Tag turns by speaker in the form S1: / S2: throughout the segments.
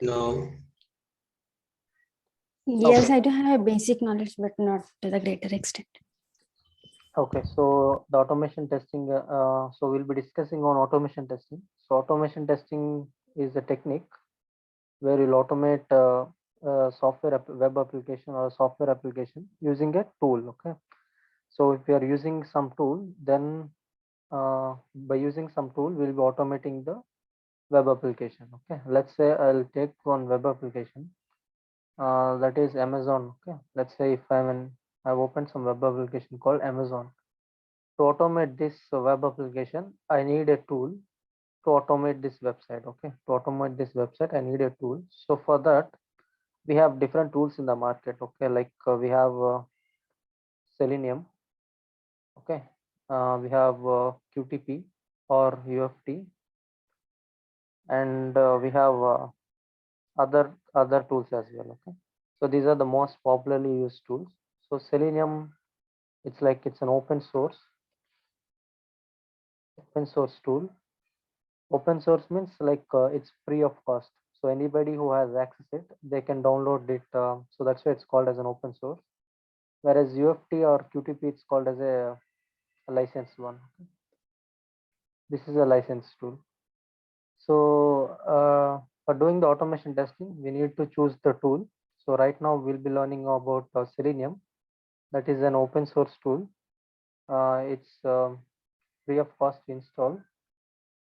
S1: No.
S2: Yes,
S3: Okay.
S2: I do have a basic knowledge, but not to the greater extent.
S3: Okay, so the automation testing, so we'll be discussing on automation testing. So automation testing is a technique where you'll automate web application or software application using a tool. Okay, so if you are using some tool, then by using some tool, we'll be automating the web application. Okay, let's say I'll take one web application that is Amazon. Okay, let's say if I've opened some web application called Amazon. To automate this web application, I need a tool to automate this website. Okay, to automate this website, I need a tool. So for that, we have different tools in the market. Okay, like we have Selenium. Okay, we have QTP or UFT, and we have other tools as well. Okay, so these are the most popularly used tools. So Selenium, it's an open source tool. Open source means it's free of cost, so anybody who has access it, they can download it. So that's why it's called as an open source. Whereas UFT or QTP, it's called as a licensed one. This is a licensed tool. So for doing the automation testing, we need to choose the tool. So right now we'll be learning about Selenium. That is an open source tool. It's free of cost to install.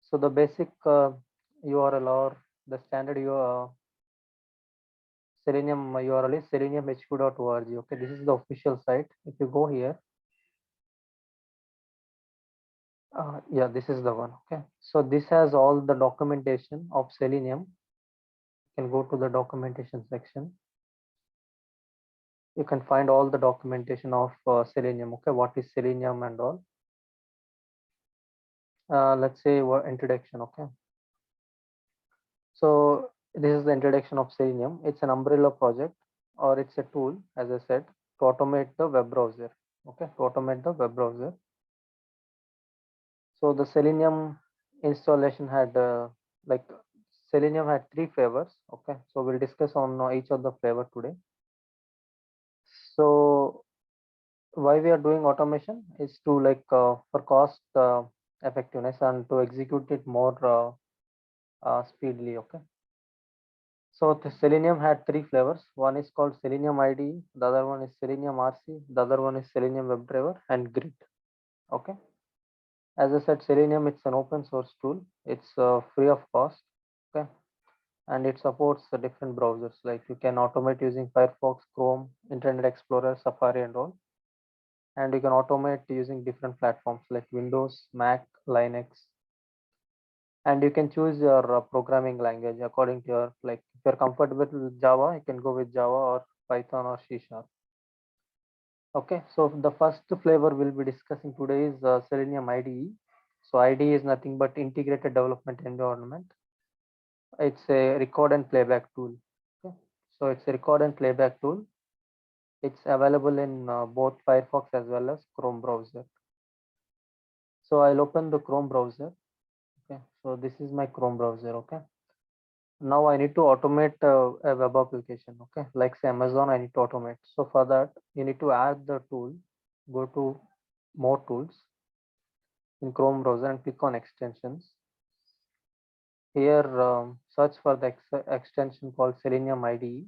S3: So the basic URL or the standard Selenium URL is seleniumhq.org. Okay, this is the official site. If you go here, yeah, this is the one. Okay, so this has all the documentation of Selenium. You can go to the documentation section. You can find all the documentation of Selenium. Okay, what is Selenium and all. Let's say introduction. Okay, so this is the introduction of Selenium. It's an umbrella project, or it's a tool, as I said, to automate the web browser. Okay, to automate the web browser. So the Selenium installation had Selenium had 3 flavors. Okay, so we'll discuss on each of the flavor today. So why we are doing automation is to for cost effectiveness and to execute it more speedily. Okay, so the Selenium had 3 flavors. One is called Selenium IDE, the other one is Selenium RC, the other one is Selenium WebDriver and Grid. Okay, as I said, Selenium, it's an open source tool. It's free of cost. Okay, and it supports the different browsers. Like you can automate using Firefox, Chrome, Internet Explorer, Safari and all. And you can automate using different platforms like Windows, Mac, Linux. And you can choose your programming language according to your, like if you're comfortable with Java, you can go with Java or Python or C#. Okay, so the first flavor we'll be discussing today is Selenium IDE. So IDE is nothing but integrated development environment. It's a record and playback tool. Okay, so it's a record and playback tool. It's available in both Firefox as well as Chrome browser. So I'll open the Chrome browser. Okay, so this is my Chrome browser. Okay, now I need to automate a web application. Okay, like say Amazon, I need to automate. So for that, you need to add the tool. Go to more tools in Chrome browser and click on extensions. Here, search for the extension called Selenium IDE.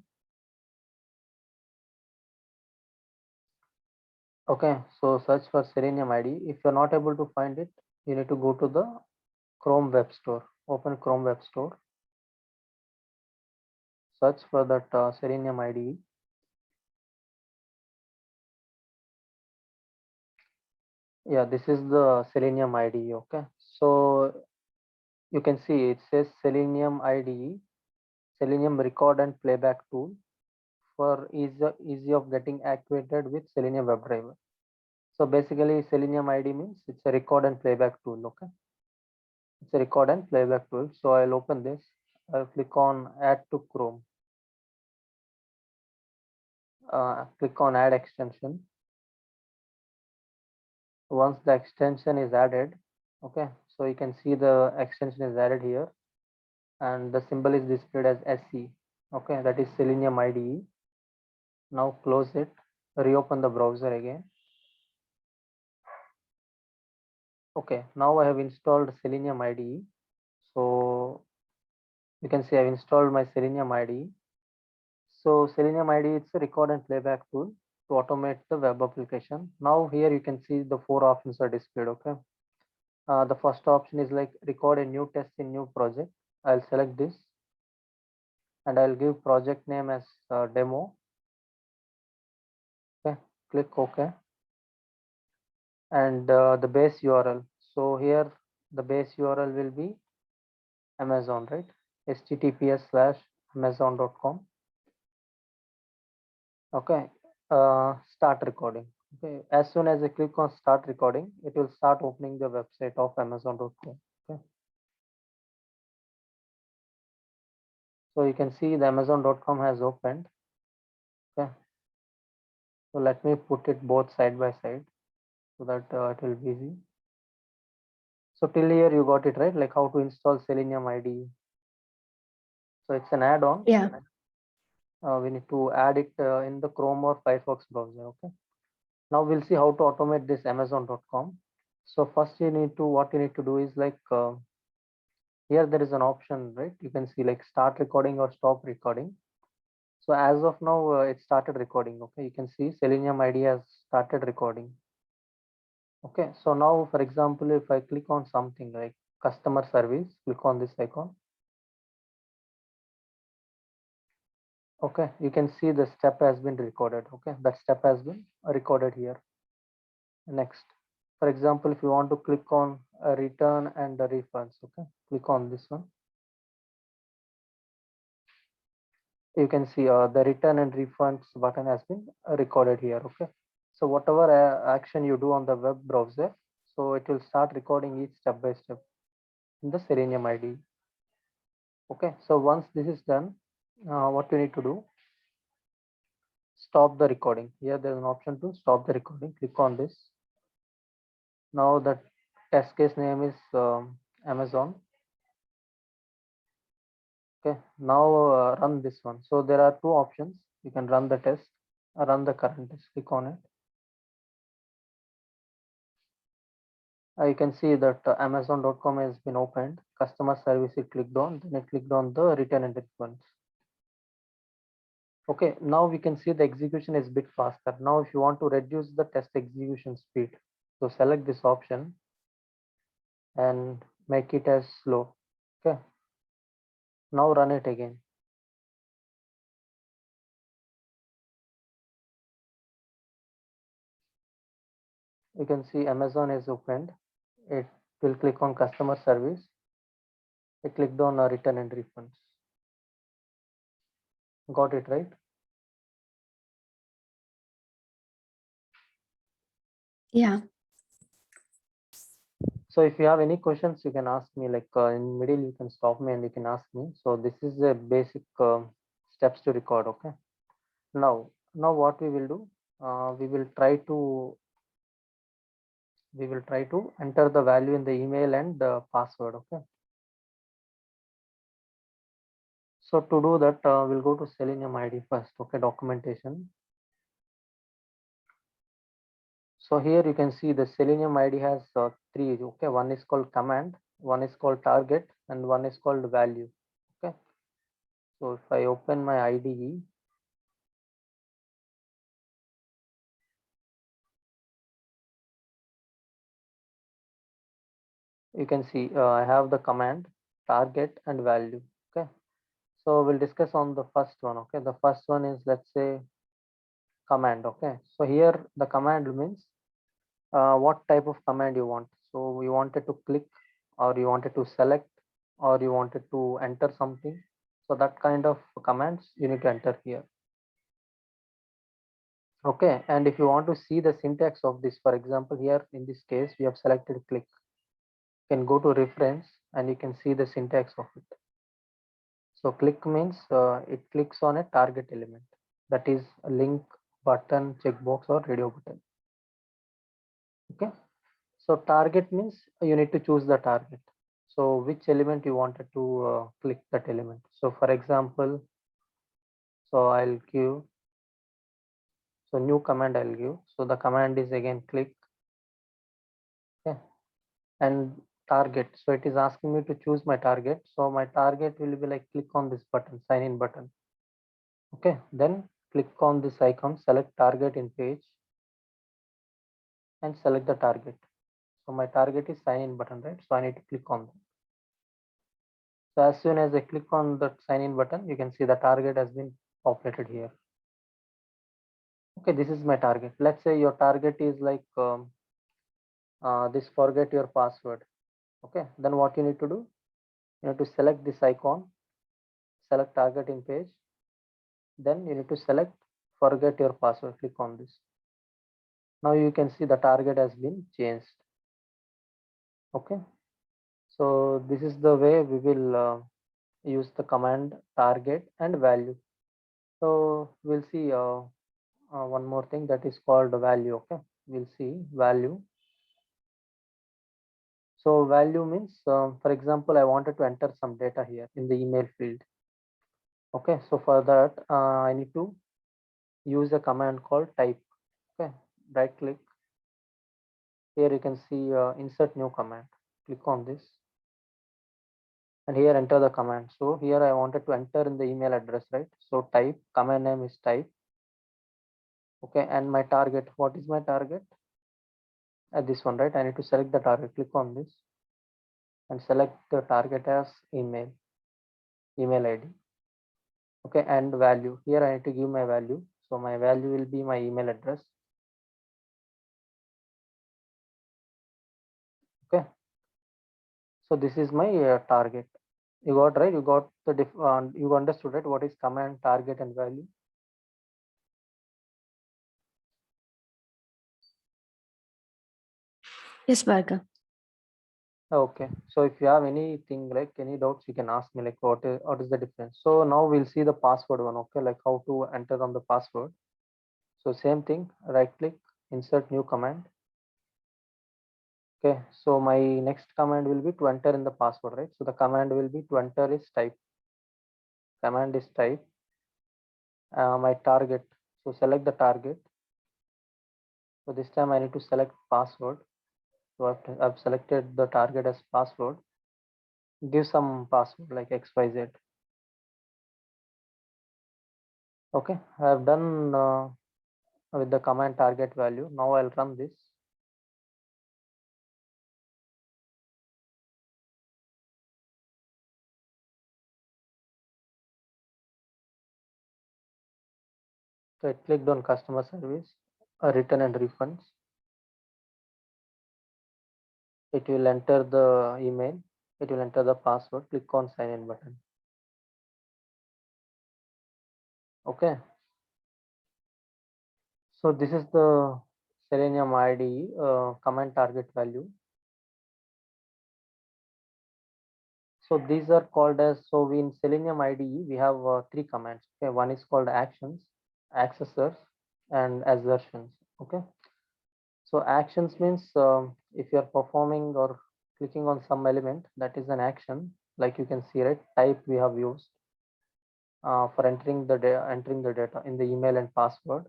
S3: Okay, so search for Selenium IDE. If you're not able to find it, you need to go to the Chrome Web Store. Open Chrome Web Store. Search for that Selenium IDE. Yeah, this is the Selenium IDE. Okay, so you can see it says Selenium IDE, Selenium record and playback tool for easy of getting acquainted with Selenium WebDriver. So basically, Selenium IDE means it's a record and playback tool. Okay, it's a record and playback tool. So I'll open this. I'll click on Add to Chrome. Click on Add Extension. Once the extension is added, okay, so you can see the extension is added here, and the symbol is displayed as SE. Okay, that is Selenium IDE. Now close it, reopen the browser again. Okay, now I have installed Selenium IDE. So you can see I've installed my Selenium IDE. So Selenium IDE, it's a record and playback tool to automate the web application. Now here you can see the 4 options are displayed. Okay, the first option is like record a new test in new project. I'll select this and I'll give project name as demo. Okay, click OK, and the base URL. So here the base URL will be Amazon, right? https:/amazon.com. Okay, start recording. Okay, as soon as I click on start recording, it will start opening the website of amazon.com. Okay, so you can see the amazon.com has opened. Okay, so let me put it both side by side so that it will be easy. So till here you got it right, like how to install Selenium IDE. So it's an add-on.
S2: Yeah.
S3: We need to add it in the Chrome or Firefox browser. Okay, now we'll see how to automate this amazon.com. So first what you need to do is like here there is an option, right? You can see like start recording or stop recording. So as of now it started recording. Okay, you can see Selenium IDE has started recording. Okay, so now for example, if I click on something like customer service, click on this icon. Okay, you can see the step has been recorded. Okay, that step has been recorded here. Next, for example, if you want to click on a return and the refunds, okay, click on this one. You can see the return and refunds button has been recorded here. Okay, so whatever action you do on the web browser, so it will start recording each step by step in the Selenium IDE. Okay, so once this is done, what you need to do, stop the recording. Here there's an option to stop the recording. Click on this. Now the test case name is Amazon. Okay, now run this one. So there are two options. You can run the test or run the current test. Click on it. You can see that amazon.com has been opened. Customer service it clicked on, then it clicked on the return and refunds. Okay, now we can see the execution is a bit faster. Now if you want to reduce the test execution speed, so select this option and make it as slow. Okay, now run it again. You can see Amazon is opened. It will click on customer service. It clicked on return and refunds. Got it right?
S2: Yeah.
S3: So if you have any questions, you can ask me, like in middle, you can stop me and you can ask me. So this is the basic steps to record. Okay. Now what we will do, we will try to enter the value in the email and password. Okay. So to do that, we'll go to Selenium IDE first. Okay, documentation. So here you can see the Selenium IDE has three. Okay, one is called command, one is called target, and one is called value. Okay, so if I open my IDE, you can see I have the command, target, and value. Okay, so we'll discuss on the first one. Okay, the first one is, let's say, command. Okay, so here the command means what type of command you want. So you wanted to click, or you wanted to select, or you wanted to enter something. So that kind of commands you need to enter here. Okay, and if you want to see the syntax of this, for example, here in this case we have selected click. You can go to reference and you can see the syntax of it. So click means it clicks on a target element, that is a link, button, checkbox, or radio button. Okay, so target means you need to choose the target. So which element you wanted to click that element. So for example, So I'll give, so new command I'll give. So the command is again click, okay, and target. So it is asking me to choose my target. So my target will be like click on this button, sign in button. Okay, then click on this icon, select target in page and select the target. So my target is sign in button, right? So I need to click on that. So as soon as I click on the sign in button, you can see the target has been populated here. Okay, this is my target. Let's say your target is like this forget your password. Okay, then what you need to do? You need to select this icon, select target in page, then you need to select forget your password. Click on this. Now you can see the target has been changed. Okay, so this is the way we will use the command target and value. So we'll see one more thing that is called value. Okay, we'll see value. So value means, for example, I wanted to enter some data here in the email field. Okay, so for that I need to use a command called type. Okay, right click. Here you can see insert new command. Click on this and here enter the command. So here I wanted to enter in the email address, right? So type, command name is type. Okay, and my target, what is my target? This one, right? I need to select the target. Click on this and select the target as email ID. Okay, and value. Here I need to give my value. So my value will be my email address. Okay, so this is my target. You got, right? You got the you understood, right? What is command, target and value?
S2: Yes, Bhargav.
S3: Okay, so if you have anything like any doubts, you can ask me like what is the difference. So now we'll see the password one. Okay, like how to enter on the password. So same thing, right click, insert new command. Okay, so my next command will be to enter in the password, right? So the command will be to enter is type. Command is type. My target. So select the target. So this time I need to select password. So I've selected the target as password. Give some password like XYZ. Okay, I have done with the command target value. Now I'll run this. So I clicked on customer service, return and refunds. It will enter the email. It will enter the password. Click on sign in button. Okay. So this is the Selenium IDE command target value. So these are called as, so in Selenium IDE, we have three commands. Okay, one is called actions, accessors, and assertions. Okay, so actions means if you are performing or clicking on some element, that is an action. Like you can see, right? Type we have used for entering the data in the email and password.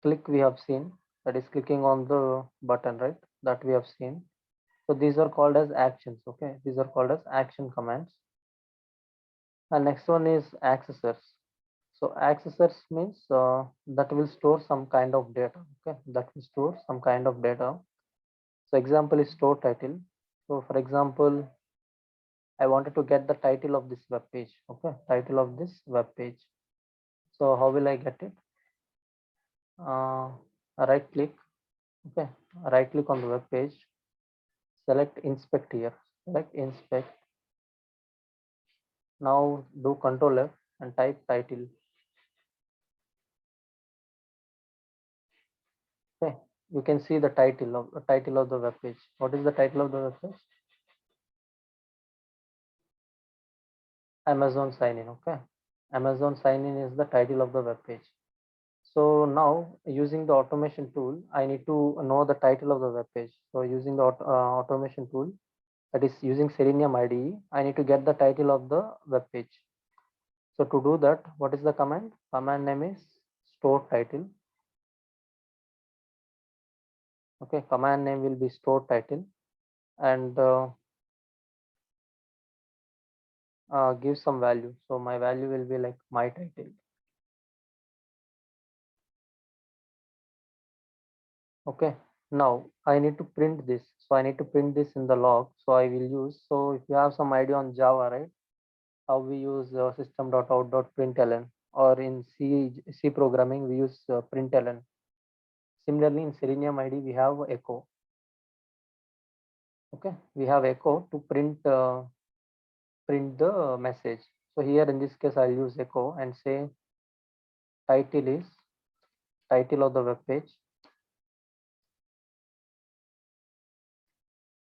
S3: Click we have seen, that is clicking on the button, right? That we have seen. So these are called as actions. Okay, these are called as action commands. And next one is accessors. So accessors means that will store some kind of data. Okay, that will store some kind of data. So example is store title. So for example, I wanted to get the title of this web page. Okay, title of this web page. So how will I get it? Right click. Okay, right click on the web page. Select inspect here. Select inspect. Now do Control F and type title. Okay, you can see the title of the web page. What is the title of the web page? Amazon sign in. Okay, Amazon sign in is the title of the web page. So now using the automation tool, I need to know the title of the web page. So using the automation tool, that is using Selenium IDE, I need to get the title of the web page. So to do that, what is the command? Command name is store title. Okay, command name will be store title, and give some value. So my value will be like my title. Okay, now I need to print this. So I need to print this in the log. So I will use, so if you have some idea on Java, right? How we use system.out.println, or in C programming, we use println. Similarly, in Selenium IDE, we have echo. Okay, we have echo to print the message. So here in this case, I'll use echo and say title is title of the web page.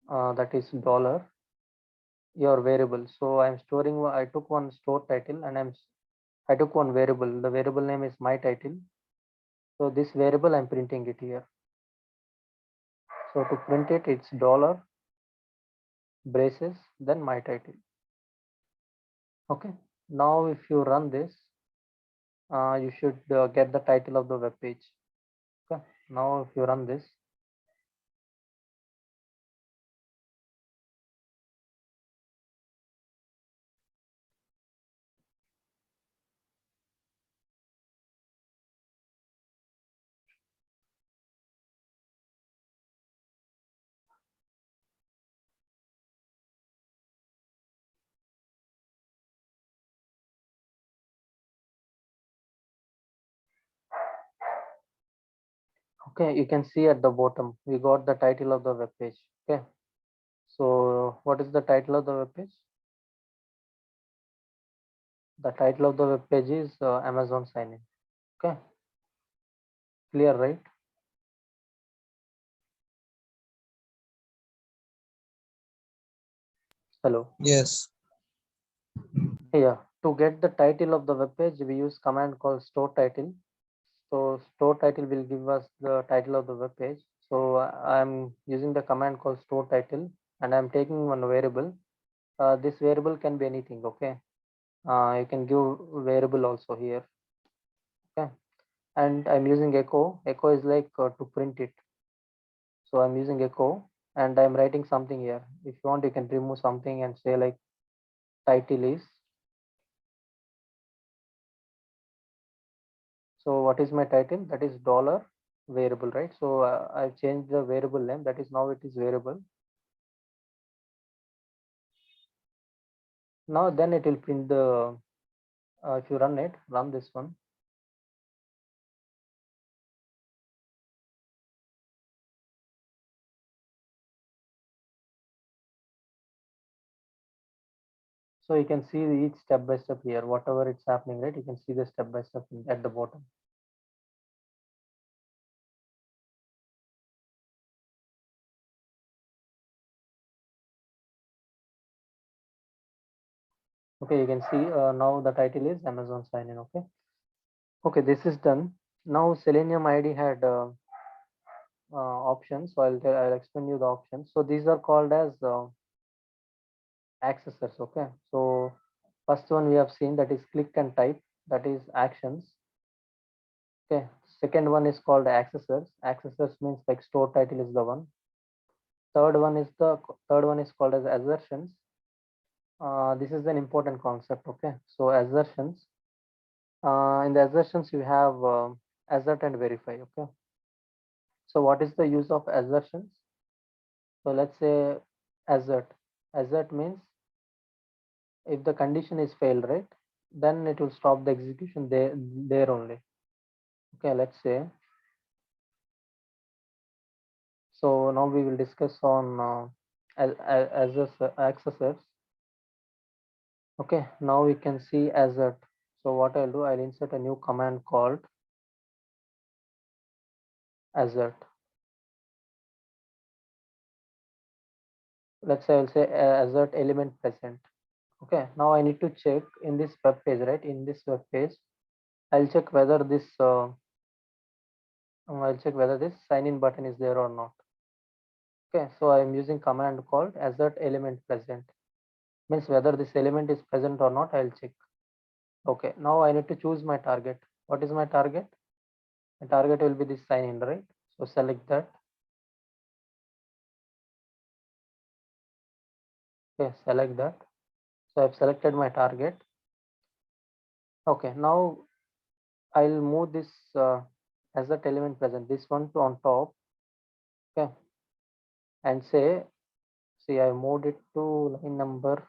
S3: That is dollar your variable. So I'm storing. I took one store title and I took one variable. The variable name is my title. So this variable I'm printing it here. So to print it, it's dollar braces then my title. Okay. Now if you run this, you should get the title of the web page. Okay. Now if you run this, okay, you can see at the bottom we got the title of the web page. Okay. So what is the title of the web page? The title of the web page is Amazon sign in. Okay. Clear, right? Hello.
S1: Yes.
S3: Yeah. To get the title of the web page, we use command called store title. So store title will give us the title of the web page. So I'm using the command called store title, and I'm taking one variable. This variable can be anything. Okay. You can give variable also here. Okay. And I'm using echo. Echo is like to print it. So I'm using echo and I'm writing something here. If you want, you can remove something and say like title is. So what is my title? That is dollar variable, right? So I've changed the variable name. That is now it is variable. Now then it will print the, if you run it, run this one. So you can see each step by step here, whatever it's happening, right? You can see the step by step at the bottom. Okay, you can see now the title is Amazon sign in. Okay. Okay, this is done. Now Selenium ID had options. So I'll explain you the options. So these are called as accessors. Okay. So first one we have seen, that is click and type, that is actions. Okay. Second one is called accessors. Accessors means like store title is the one. Third one is called as assertions. This is an important concept. Okay. So assertions. In the assertions you have assert and verify. Okay. So what is the use of assertions? So let's say assert. Assert means if the condition is failed, right, then it will stop the execution there only. Okay, let's say. So now we will discuss on accessors. Okay, now we can see assert. So what I'll do, I'll insert a new command called assert. Let's say I'll say assert element present. Okay, now I need to check in this web page, right? In this web page, I'll check whether this sign in button is there or not. Okay, so I'm using command called assert element present. Means whether this element is present or not, I'll check. Okay, now I need to choose my target. What is my target? My target will be this sign in, right? So select that. Okay, select that. So I've selected my target. Okay, now I'll move this as that element present, this one to on top. Okay, and say, see, I moved it to line number.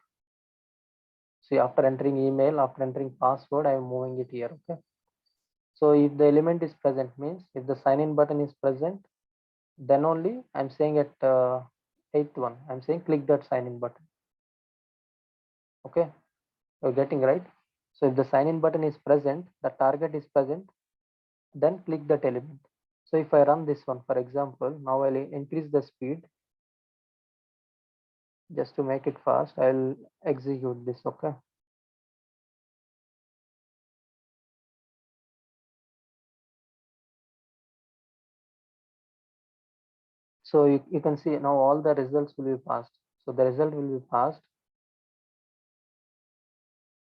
S3: See, after entering email, after entering password, I'm moving it here. Okay. So if the element is present, means if the sign in button is present, then only I'm saying at eighth one, I'm saying click that sign in button. Okay, you're getting right. So if the sign in button is present, the target is present, then click that element. So if I run this one, for example, now I'll increase the speed just to make it fast. I'll execute this. Okay. So you can see now all the results will be passed. So the result will be passed.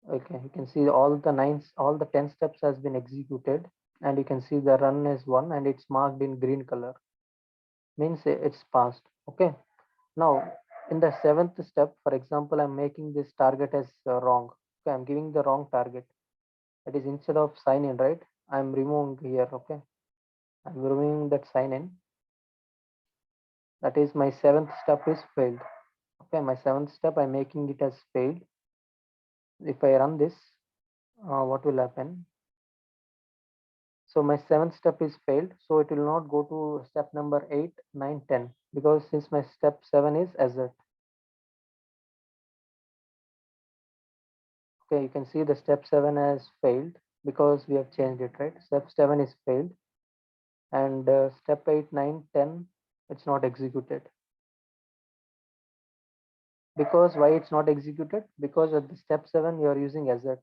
S3: Okay, you can see all the 10 steps has been executed, and you can see the run is one and it's marked in green color, means it's passed. Okay, now in the seventh step, for example, I'm making this target as wrong. Okay, I'm giving the wrong target. That is, instead of sign in, right, I'm removing here. Okay, I'm removing that sign in. That is, my seventh step is failed. Okay, my seventh step, I'm making it as failed. If I run this, what will happen? So my seventh step is failed. So it will not go to step number 8, 9, 10, because since my step 7 is assert. Okay, you can see the step 7 has failed because we have changed it, right? Step 7 is failed, and step 8, 9, 10, it's not executed. Because why it's not executed? Because at the step 7 you are using assert.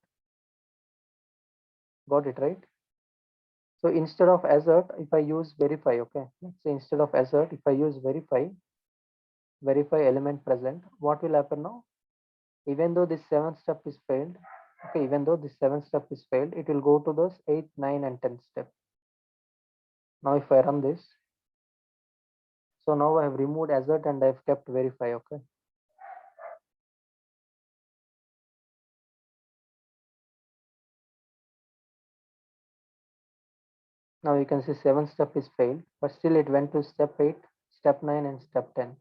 S3: Got it, right? So instead of assert, if I use verify, okay, let's say instead of assert, if I use verify element present, what will happen now? Even though this seventh step is failed, okay, even though this seventh step is failed, it will go to those 8, 9, and 10 step. Now if I run this, so now I have removed assert and I've kept verify. Okay, now you can see seventh step is failed, but still it went to step 8, step 9, and step 10,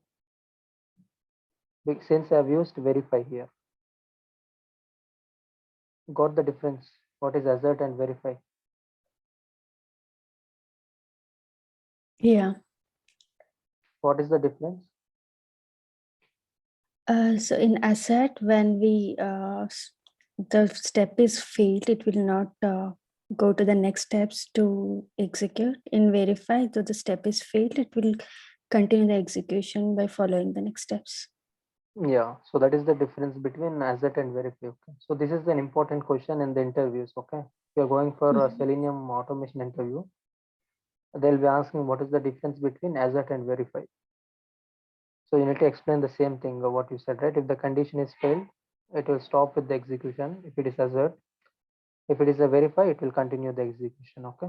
S3: since I've used verify here. Got the difference? What is assert and verify?
S2: Yeah.
S3: What is the difference?
S2: So in assert, when the step is failed, it will not go to the next steps to execute. In verify, though the step is failed, it will continue the execution by following the next steps.
S3: Yeah, so that is the difference between assert and verify. Okay, so this is an important question in the interviews. Okay, if you're going for a Selenium automation interview, they'll be asking what is the difference between assert and verify. So you need to explain the same thing what you said, right? If the condition is failed, it will stop with the execution. If it is assert, if it is a verify, it will continue the execution. Okay,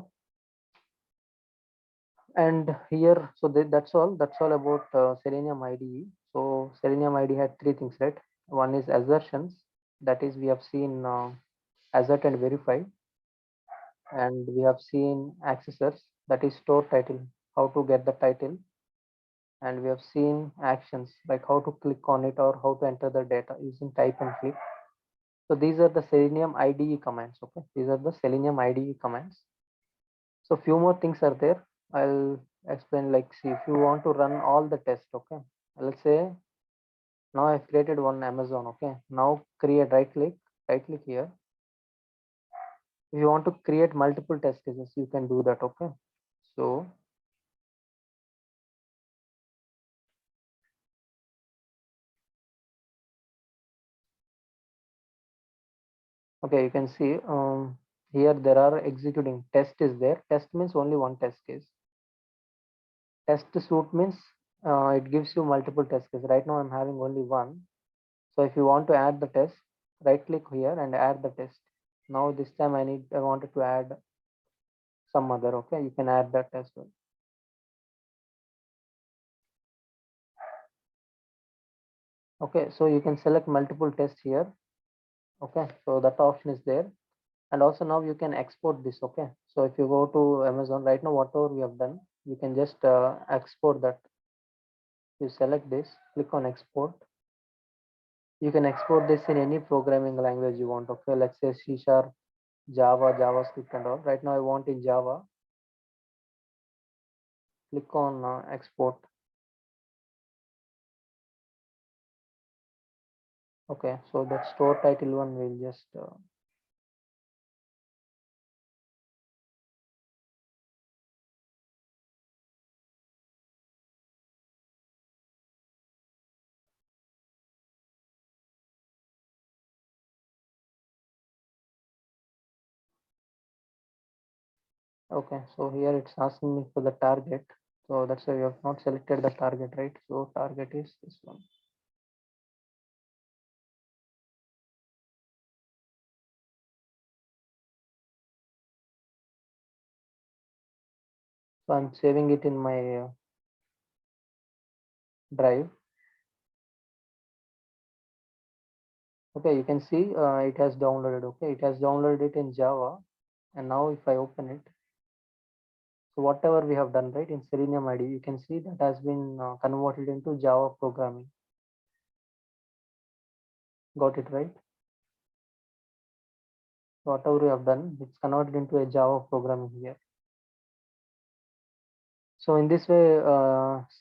S3: and here, so that's all about Selenium IDE. So Selenium IDE had three things, right? One is assertions, that is we have seen assert and verify, and we have seen accessors, that is store title, how to get the title, and we have seen actions like how to click on it or how to enter the data using type and click. So these are the Selenium IDE commands. Okay, these are the Selenium IDE commands. So few more things are there. I'll explain. Like, see, if you want to run all the tests, okay, let's say now I've created one Amazon. Okay, now create, right click here. If you want to create multiple test cases, you can do that. Okay, so okay, you can see here there are executing test is there. Test means only one test case. Test suite means it gives you multiple test cases. Right now I'm having only one. So if you want to add the test, right click here and add the test. Now this time I wanted to add some other. Okay, you can add that as well. Okay, so you can select multiple tests here. Okay, so that option is there. And also now you can export this. Okay, so if you go to Amazon right now, whatever we have done, you can just export that. You select this, click on export. You can export this in any programming language you want. Okay, let's say C Sharp, Java, JavaScript and all. Right now I want in Java. Click on export. Okay, so that store title one will just okay, so here it's asking me for the target. So that's why we have not selected the target, right? So target is this one. So I'm saving it in my drive. Okay, you can see it has downloaded. Okay, it has downloaded it in Java. And now if I open it, so whatever we have done right in Selenium IDE, you can see that has been converted into Java programming. Got it right? Whatever we have done, it's converted into a Java programming here. So in this way,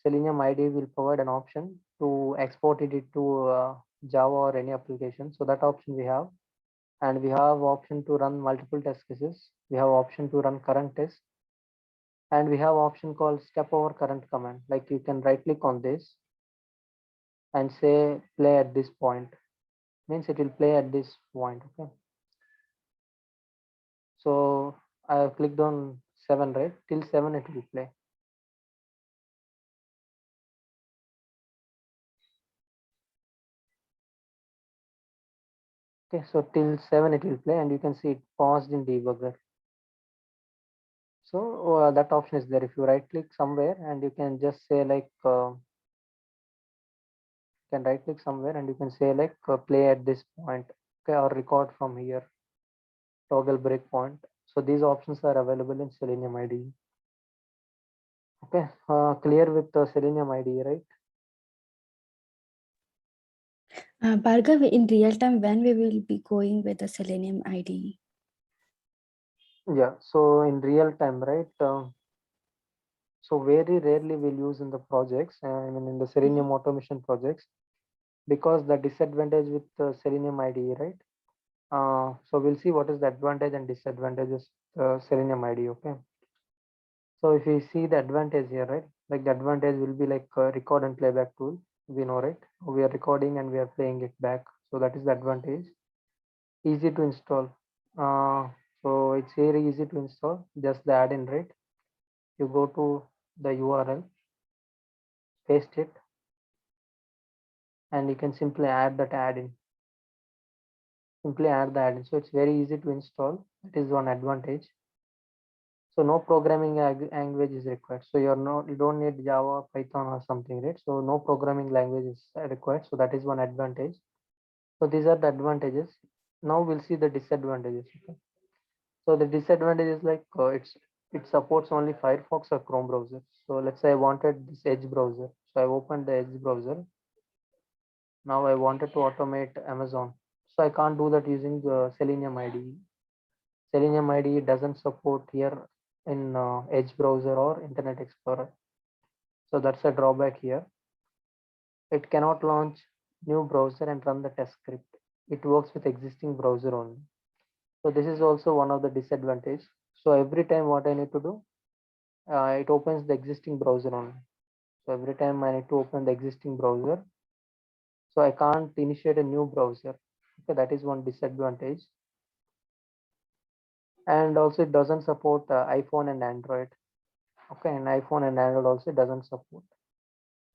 S3: Selenium IDE will provide an option to export it into Java or any application. So that option we have, and we have option to run multiple test cases. We have option to run current test, and we have option called step over current command. Like you can right click on this and say play at this point. Means it will play at this point. Okay. So I have clicked on 7, right? Till 7 it will play. Okay, so till 7 it will play, and you can see it paused in debugger. So that option is there. If you right click somewhere and you can just say like you can right click somewhere and you can say like play at this point, okay, or record from here, toggle breakpoint. So these options are available in Selenium IDE. Okay, clear with the Selenium IDE, right?
S2: Bhargav, in real time, when we will be going with the Selenium IDE?
S3: Yeah, so in real time, right? So very rarely we'll use in the projects, I mean in the Selenium automation projects, because the disadvantage with Selenium IDE, right? So we'll see what is the advantage and disadvantages Selenium IDE. Okay. So if you see the advantage here, right? Like the advantage will be like record and playback tool. We know, right? We are recording and we are playing it back. So that is the advantage. Easy to install. Uh, so it's very easy to install. Just the add-in, right? You go to the URL, paste it, and you can simply add that add-in. Simply add the add-in. So it's very easy to install. That is one advantage. So no programming language is required. So you don't need Java, Python or something, right? So no programming language is required. So that is one advantage. So these are the advantages. Now we'll see the disadvantages. Okay? So the disadvantage is like it supports only Firefox or Chrome browser. So let's say I wanted this Edge browser. So I opened the Edge browser. Now I wanted to automate Amazon. So I can't do that using Selenium IDE. Selenium IDE doesn't support here in Edge browser or Internet Explorer. So that's a drawback here. It cannot launch new browser and run the test script. It works with existing browser only. So this is also one of the disadvantage. So every time what I need to do, it opens the existing browser only. So every time I need to open the existing browser. So I can't initiate a new browser. Okay, that is one disadvantage. And also it doesn't support iPhone and Android. Okay, and iPhone and Android also doesn't support.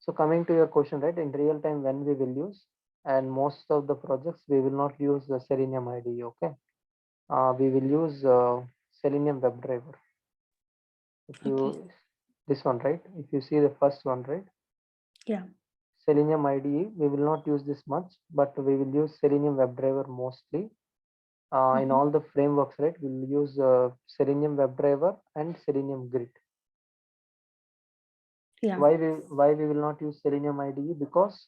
S3: So coming to your question, right, in real time when we will use, and most of the projects we will not use the Selenium IDE. Okay, we will use Selenium WebDriver. If you this one, right? If you see the first one, right?
S2: Yeah.
S3: Selenium IDE, we will not use this much, but we will use Selenium WebDriver mostly. In all the frameworks, right? We'll use Selenium WebDriver and Selenium Grid.
S2: Yeah.
S3: Why we will not use Selenium IDE? Because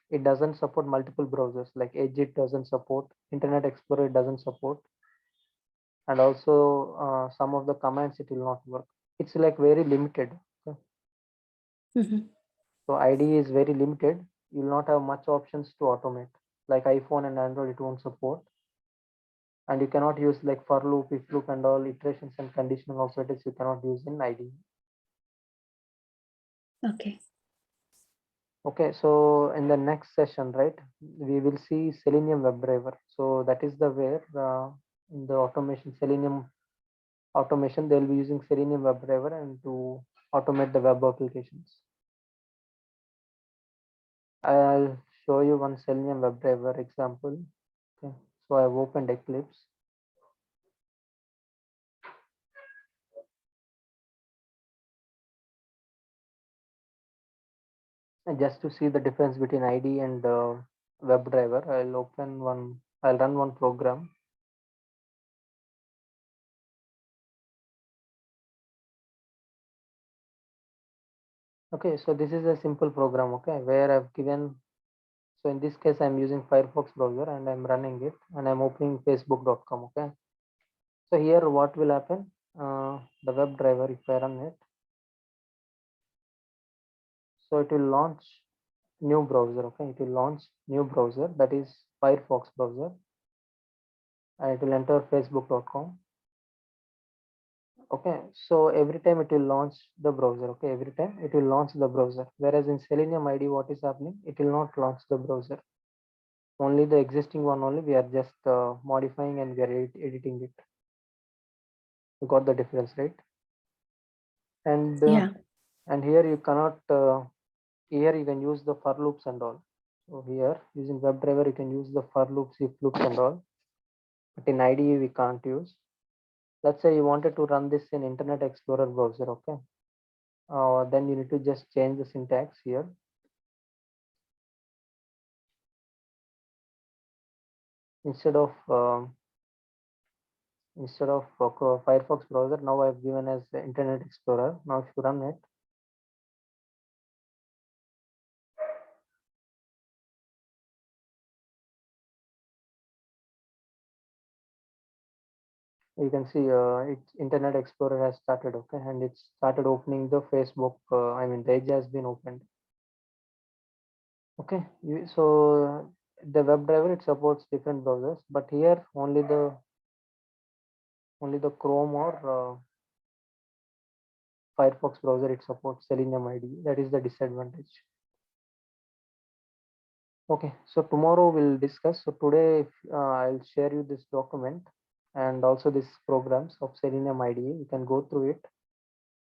S3: it doesn't support multiple browsers, like Edge it doesn't support, Internet Explorer it doesn't support, and also some of the commands it will not work. It's like very limited. Okay? So IDE is very limited. You will not have much options to automate. Like iPhone and Android, it won't support. And you cannot use like for loop, if loop, and all iterations and conditional operators you cannot use in IDE.
S2: Okay.
S3: Okay, so in the next session, right, we will see Selenium WebDriver. So that is the where in the automation, Selenium automation, they'll be using Selenium WebDriver and to automate the web applications. I'll show you one Selenium WebDriver example. Okay, so I've opened Eclipse. And just to see the difference between IDE and WebDriver, I'll run one program. Okay, so this is a simple program, okay, where I've given, so in this case, I'm using Firefox browser and I'm running it and I'm opening facebook.com, okay. So here what will happen, the WebDriver, if I run it, so it will launch new browser, okay, it will launch new browser, that is Firefox browser, and it will enter facebook.com. Okay, so every time it will launch the browser, okay, every time it will launch the browser, whereas in Selenium IDE what is happening, it will not launch the browser, only the existing one only, we are just modifying and we are editing it. You got the difference, right? And
S2: Yeah.
S3: and here you cannot here you can use the for loops and all. So here using WebDriver you can use the for loops, if loops and all, but in IDE we can't use. Let's say you wanted to run this in Internet Explorer browser, okay, then you need to just change the syntax here. Instead of Firefox browser, now I've given as the Internet Explorer. Now if you run it, you can see it's Internet Explorer has started, okay, and it's started opening the Facebook. I mean, the Edge has been opened. Okay, so the WebDriver it supports different browsers, but here only the Chrome or Firefox browser it supports Selenium IDE. That is the disadvantage. Okay, so tomorrow we'll discuss. So today I'll share you this document and also these programs of Selenium IDE. You can go through it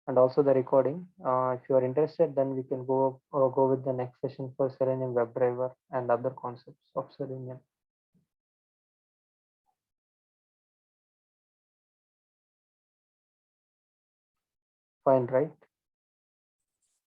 S3: and also the recording. If you are interested, then we can go with the next session for Selenium WebDriver and other concepts of Selenium. Fine, right?